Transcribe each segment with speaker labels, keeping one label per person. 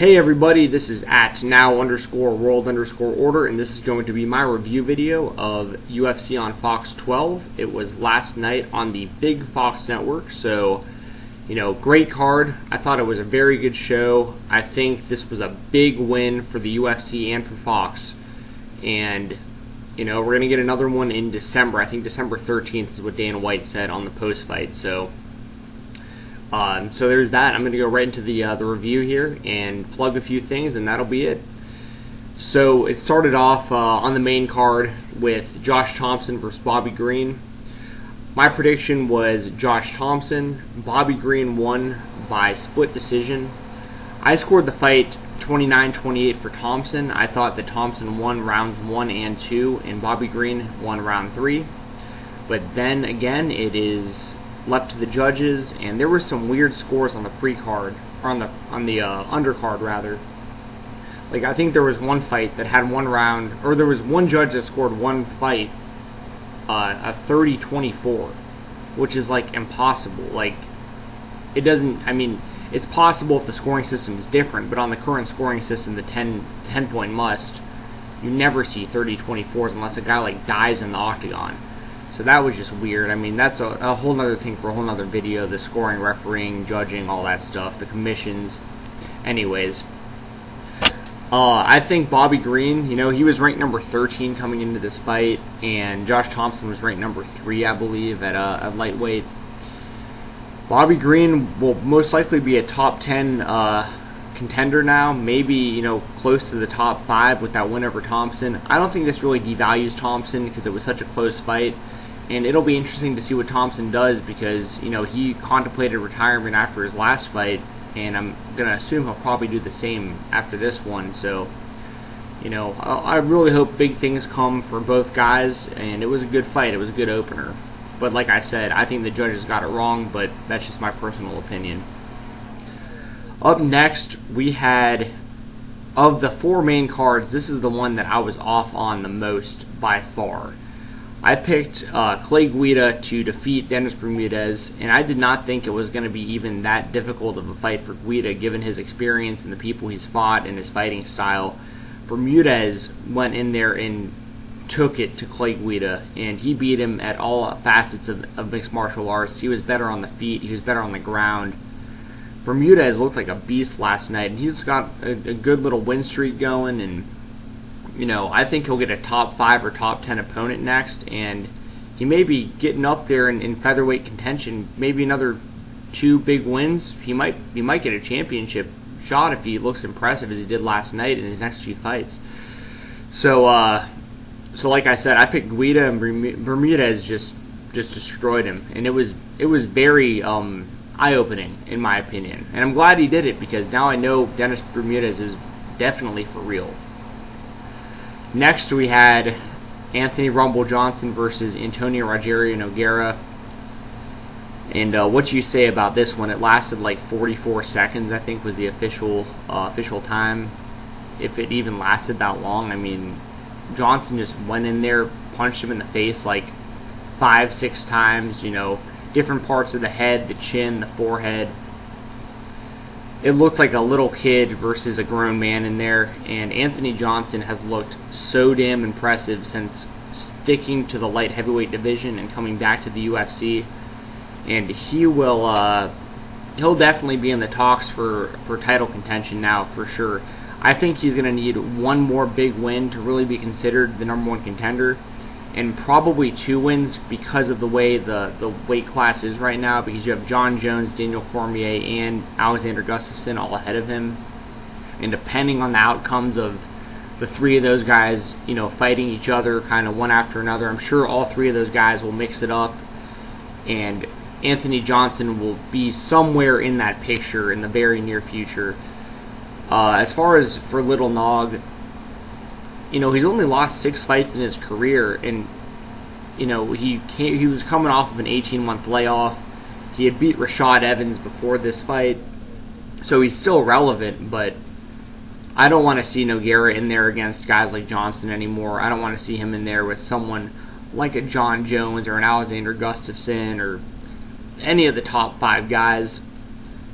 Speaker 1: Hey everybody, this is at now_world_order, and this is going to be my review video of UFC on Fox 12. It was last night on the big Fox network, so, great card. I thought it was a very good show. I think this was a big win for the UFC and for Fox. And, we're going to get another one in December. I think December 13th is what Dana White said on the post-fight, so there's that. I'm going to go right into the review here and plug a few things, and that'll be it. So it started off on the main card with Josh Thompson versus Bobby Green. My prediction was Josh Thompson. Bobby Green won by split decision. I scored the fight 29-28 for Thompson. I thought that Thompson won rounds 1 and 2, and Bobby Green won round 3. But then again, it is left to the judges, and there were some weird scores on the pre-card, or on the undercard rather. Like, I think there was one fight that had one round, or there was one judge that scored one fight a 30-24, which is like impossible. Like, it doesn't. I mean, it's possible if the scoring system is different, but on the current scoring system, the 10-point must, you never see 30-24s unless a guy like dies in the octagon. So that was just weird. I mean, that's a whole other thing for a whole other video, the scoring, refereeing, judging, all that stuff, the commissions. Anyways, I think Bobby Green, he was ranked number 13 coming into this fight, and Josh Thompson was ranked number 3, I believe, at lightweight. Bobby Green will most likely be a top 10 contender now, maybe, close to the top 5 with that win over Thompson. I don't think this really devalues Thompson because it was such a close fight. And it'll be interesting to see what Thompson does because, he contemplated retirement after his last fight, and I'm going to assume he'll probably do the same after this one. So, I really hope big things come for both guys, and it was a good fight. It was a good opener. But like I said, I think the judges got it wrong, but that's just my personal opinion. Up next, we had, of the 4 main cards, this is the one that I was off on the most by far. I picked Clay Guida to defeat Dennis Bermudez, and I did not think it was going to be even that difficult of a fight for Guida, given his experience and the people he's fought and his fighting style. Bermudez went in there and took it to Clay Guida, and he beat him at all facets of mixed martial arts. He was better on the feet, he was better on the ground. Bermudez looked like a beast last night, and he's got a good little win streak going, and I think he'll get a top 5 or top 10 opponent next, and he may be getting up there in featherweight contention. Maybe another 2 big wins. He might get a championship shot if he looks impressive as he did last night in his next few fights. So like I said, I picked Guida, and Bermudez just destroyed him, and it was very eye-opening in my opinion, and I'm glad he did it because now I know Dennis Bermudez is definitely for real. Next, we had Anthony Rumble Johnson versus Antonio Rogerio Nogueira. And what you say about this one? It lasted like 44 seconds, I think, was the official time. If it even lasted that long. I mean, Johnson just went in there, punched him in the face like 5-6 times, different parts of the head, the chin, the forehead. It looked like a little kid versus a grown man in there, and Anthony Johnson has looked so damn impressive since sticking to the light heavyweight division and coming back to the UFC, and he'll definitely be in the talks for title contention now for sure. I think he's going to need one more big win to really be considered the number 1 contender, and probably 2 wins because of the way the weight class is right now, because you have John Jones, Daniel Cormier, and Alexander Gustafsson all ahead of him. And depending on the outcomes of the 3 of those guys, fighting each other kind of one after another, I'm sure all 3 of those guys will mix it up, and Anthony Johnson will be somewhere in that picture in the very near future. As far as for Little Nog, he's only lost 6 fights in his career, and he was coming off of an 18-month layoff. He had beat Rashad Evans before this fight, so he's still relevant, but I don't want to see Nogueira in there against guys like Johnson anymore. I don't want to see him in there with someone like a John Jones or an Alexander Gustafsson or any of the top 5 guys.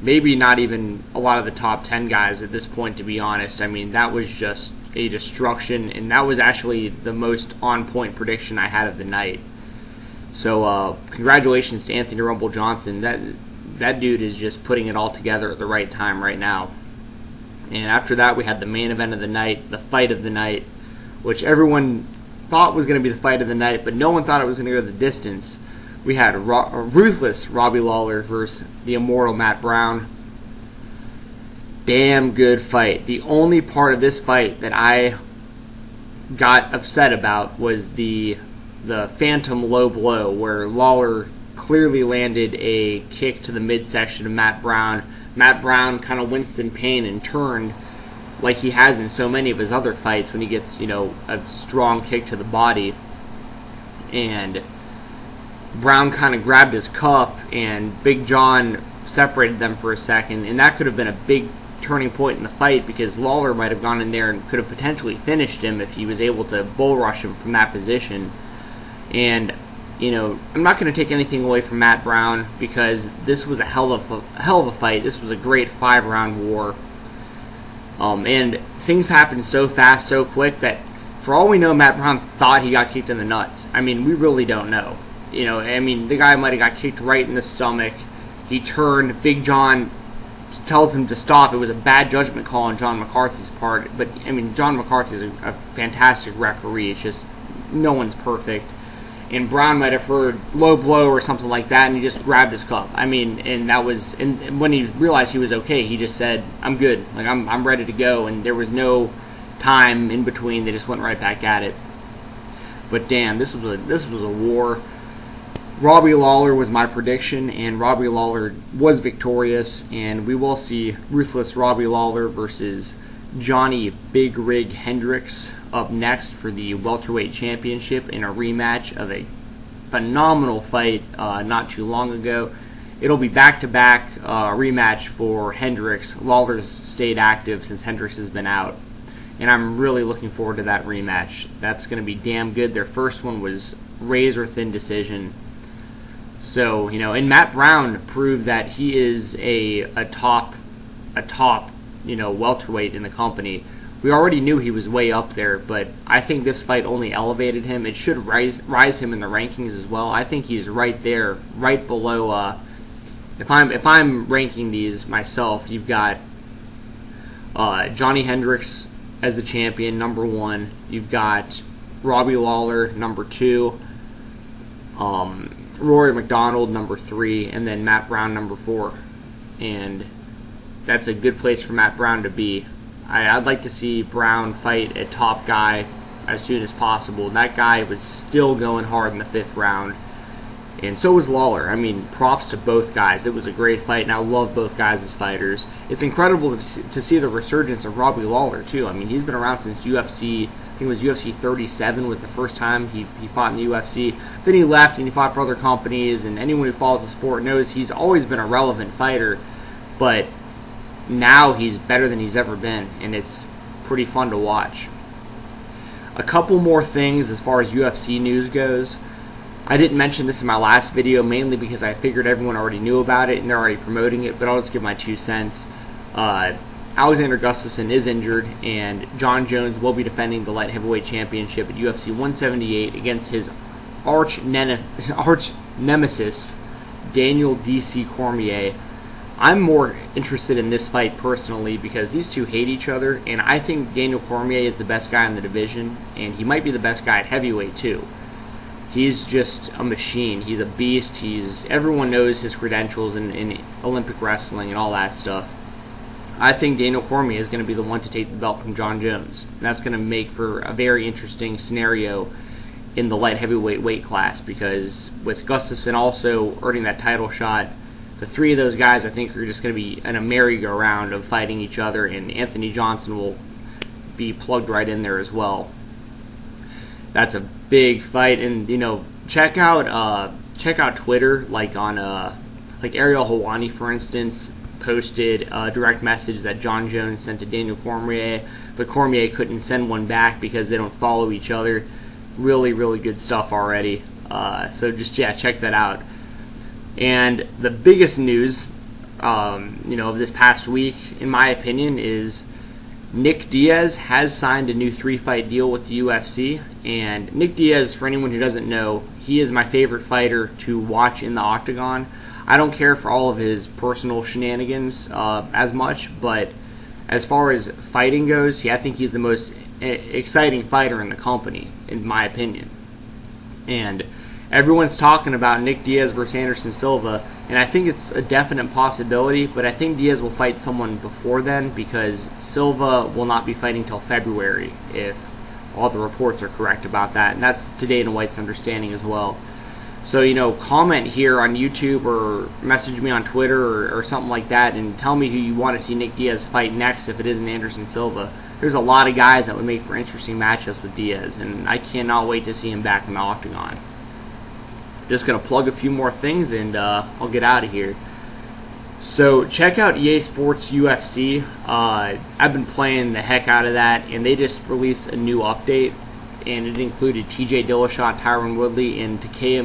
Speaker 1: maybe not even a lot of the top 10 guys at this point, to be honest. I mean, that was just a destruction, and that was actually the most on-point prediction I had of the night. So congratulations to Anthony Rumble Johnson. That dude is just putting it all together at the right time right now. And after that, we had the main event of the night, the fight of the night, which everyone thought was going to be the fight of the night, but no one thought it was going to go the distance. We had ruthless Robbie Lawler versus the immortal Matt Brown. Damn good fight. The only part of this fight that I got upset about was the phantom low blow, where Lawler clearly landed a kick to the midsection of Matt Brown. Matt Brown kind of winced in pain and turned like he has in so many of his other fights when he gets, a strong kick to the body. And Brown kind of grabbed his cup, and Big John separated them for a second, and that could have been a big turning point in the fight, because Lawler might have gone in there and could have potentially finished him if he was able to bull rush him from that position. And I'm not going to take anything away from Matt Brown, because this was a hell of a fight. This was a great 5-round war. And things happened so fast, so quick, that for all we know, Matt Brown thought he got kicked in the nuts. I mean, we really don't know. The guy might have got kicked right in the stomach. He turned. Big John tells him to stop. It was a bad judgment call on John McCarthy's part. But, John McCarthy is a fantastic referee. It's just no one's perfect. And Brown might have heard low blow or something like that, and he just grabbed his cup. And when he realized he was okay, he just said, "I'm good. Like I'm ready to go." And there was no time in between. They just went right back at it. But damn, this was a war. Robbie Lawler was my prediction, and Robbie Lawler was victorious. And we will see ruthless Robbie Lawler versus Johnny Big Rig Hendricks up next for the welterweight championship in a rematch of a phenomenal fight not too long ago. It'll be back-to-back rematch for Hendricks. Lawler's stayed active since Hendricks has been out, and I'm really looking forward to that rematch. That's going to be damn good. Their first one was razor-thin decision. So, and Matt Brown proved that he is a top welterweight in the company. We already knew he was way up there, but I think this fight only elevated him. It should rise him in the rankings as well. I think he's right there, right below. If I'm ranking these myself, you've got Johnny Hendricks as the champion, number 1. You've got Robbie Lawler, number 2. Rory McDonald, number 3, and then Matt Brown, number 4. And that's a good place for Matt Brown to be. I'd like to see Brown fight a top guy as soon as possible. That guy was still going hard in the 5th round, and so was Lawler. Props to both guys. It was a great fight, and I love both guys as fighters. It's incredible to see the resurgence of Robbie Lawler, too. He's been around since UFC, I think it was UFC 37 was the first time he fought in the UFC. Then he left, and he fought for other companies, and anyone who follows the sport knows he's always been a relevant fighter, but now he's better than he's ever been, and it's pretty fun to watch. A couple more things as far as UFC news goes. I didn't mention this in my last video, mainly because I figured everyone already knew about it and they're already promoting it, but I'll just give my 2 cents. Alexander Gustafsson is injured, and John Jones will be defending the light heavyweight championship at UFC 178 against his arch nemesis, Daniel D.C. Cormier. I'm more interested in this fight personally because these two hate each other, and I think Daniel Cormier is the best guy in the division, and he might be the best guy at heavyweight too. He's just a machine. He's a beast. Everyone knows his credentials in Olympic wrestling and all that stuff. I think Daniel Cormier is going to be the one to take the belt from John Jones. And that's going to make for a very interesting scenario in the light heavyweight weight class, because with Gustafsson also earning that title shot, the 3 of those guys, I think, are just going to be in a merry-go-round of fighting each other, and Anthony Johnson will be plugged right in there as well. That's a big fight, and check out Twitter, like Ariel Helwani, for instance, posted a direct message that John Jones sent to Daniel Cormier, but Cormier couldn't send one back because they don't follow each other. Really, really good stuff already. So just check that out. And the biggest news of this past week, in my opinion, is Nick Diaz has signed a new 3-fight deal with the UFC. And Nick Diaz, for anyone who doesn't know, he is my favorite fighter to watch in the octagon. I don't care for all of his personal shenanigans as much, but as far as fighting goes, I think he's the most exciting fighter in the company, in my opinion. And everyone's talking about Nick Diaz versus Anderson Silva, and I think it's a definite possibility, but I think Diaz will fight someone before then because Silva will not be fighting till February, if all the reports are correct about that, and that's to Dana White's understanding as well. So, comment here on YouTube or message me on Twitter or something like that and tell me who you want to see Nick Diaz fight next if it isn't Anderson Silva. There's a lot of guys that would make for interesting matchups with Diaz, and I cannot wait to see him back in the octagon. Just going to plug a few more things and I'll get out of here. So check out EA Sports UFC. I've been playing the heck out of that, and they just released a new update, and it included TJ Dillashaw, Tyron Woodley, and Takeya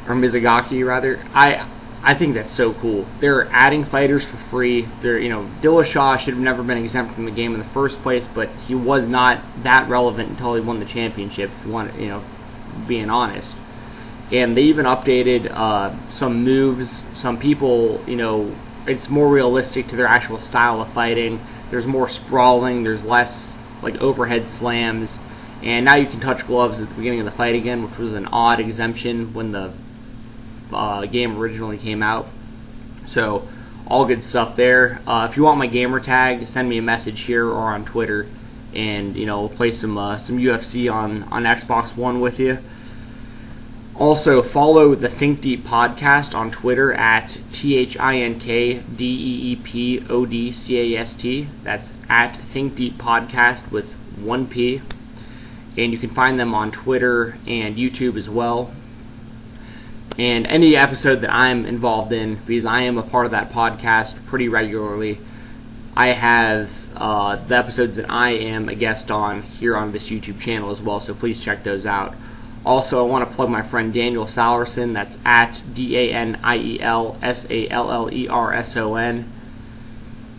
Speaker 1: Mizugaki rather. I think that's so cool. They're adding fighters for free. Dillashaw should have never been exempt from the game in the first place, but he was not that relevant until he won the championship, if you want, being honest. And they even updated some moves. Some people, it's more realistic to their actual style of fighting. There's more sprawling. There's less overhead slams. And now you can touch gloves at the beginning of the fight again, which was an odd exemption when the game originally came out. So all good stuff there. If you want my gamer tag, send me a message here or on Twitter, and we'll play some UFC on Xbox One with you. Also, follow the Think Deep podcast on Twitter at ThinkDeepPodcast. That's at Think Deep Podcast with 1 P. And you can find them on Twitter and YouTube as well. And any episode that I'm involved in, because I am a part of that podcast pretty regularly, I have the episodes that I am a guest on here on this YouTube channel as well, so please check those out. Also, I want to plug my friend Daniel Sallerson. That's at DanielSallerson.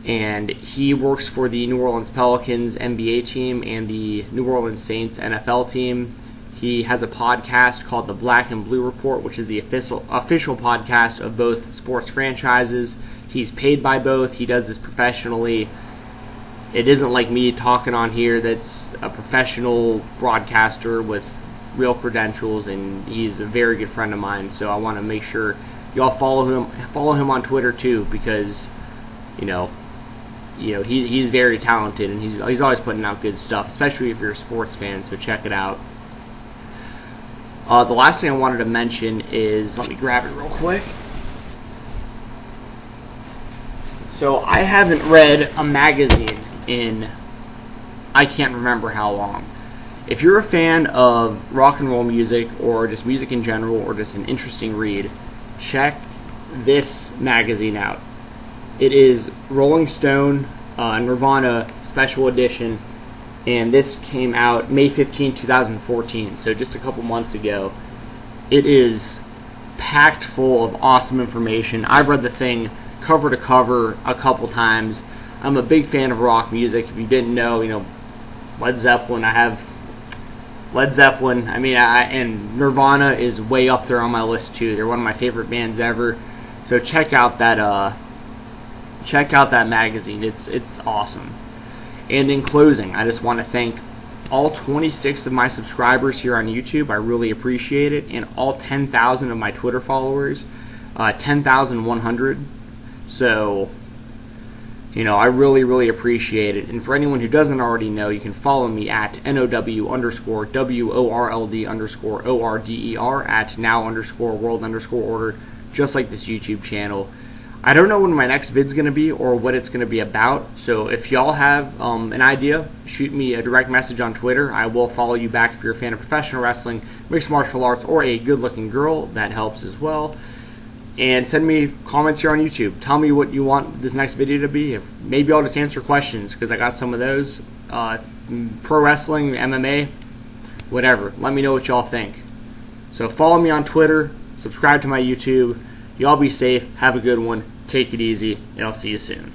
Speaker 1: And he works for the New Orleans Pelicans NBA team and the New Orleans Saints NFL team. He has a podcast called the Black and Blue Report, which is the official podcast of both sports franchises. He's paid by both. He does this professionally. It isn't like me talking on here. That's a professional broadcaster with real credentials, and he's a very good friend of mine. So I want to make sure y'all follow him on Twitter too, because he's very talented, and he's always putting out good stuff, especially if you're a sports fan. So check it out. The last thing I wanted to mention is, let me grab it real quick. So I haven't read a magazine in I can't remember how long. If you're a fan of rock and roll music, or just music in general, or just an interesting read, check this magazine out. It is Rolling Stone Nirvana Special Edition, and this came out May 15, 2014, so just a couple months ago. It is packed full of awesome information. I've read the thing cover to cover a couple times. I'm a big fan of rock music. If you didn't know, Led Zeppelin. I have Led Zeppelin. And Nirvana is way up there on my list too. They're one of my favorite bands ever. So check out that magazine. It's awesome. And in closing, I just want to thank all 26 of my subscribers here on YouTube. I really appreciate it. And all 10,000 of my Twitter followers, 10,100. So, I really, really appreciate it. And for anyone who doesn't already know, you can follow me at NOW_WORLD_ORDER at now_world_order, just like this YouTube channel. I don't know when my next vid's going to be or what it's going to be about, so if y'all have an idea, shoot me a direct message on Twitter. I will follow you back if you're a fan of professional wrestling, mixed martial arts, or a good-looking girl. That helps as well. And send me comments here on YouTube. Tell me what you want this next video to be. Maybe I'll just answer questions, because I got some of those. Pro wrestling, MMA, whatever. Let me know what y'all think. So follow me on Twitter, subscribe to my YouTube. Y'all be safe. Have a good one. Take it easy, and I'll see you soon.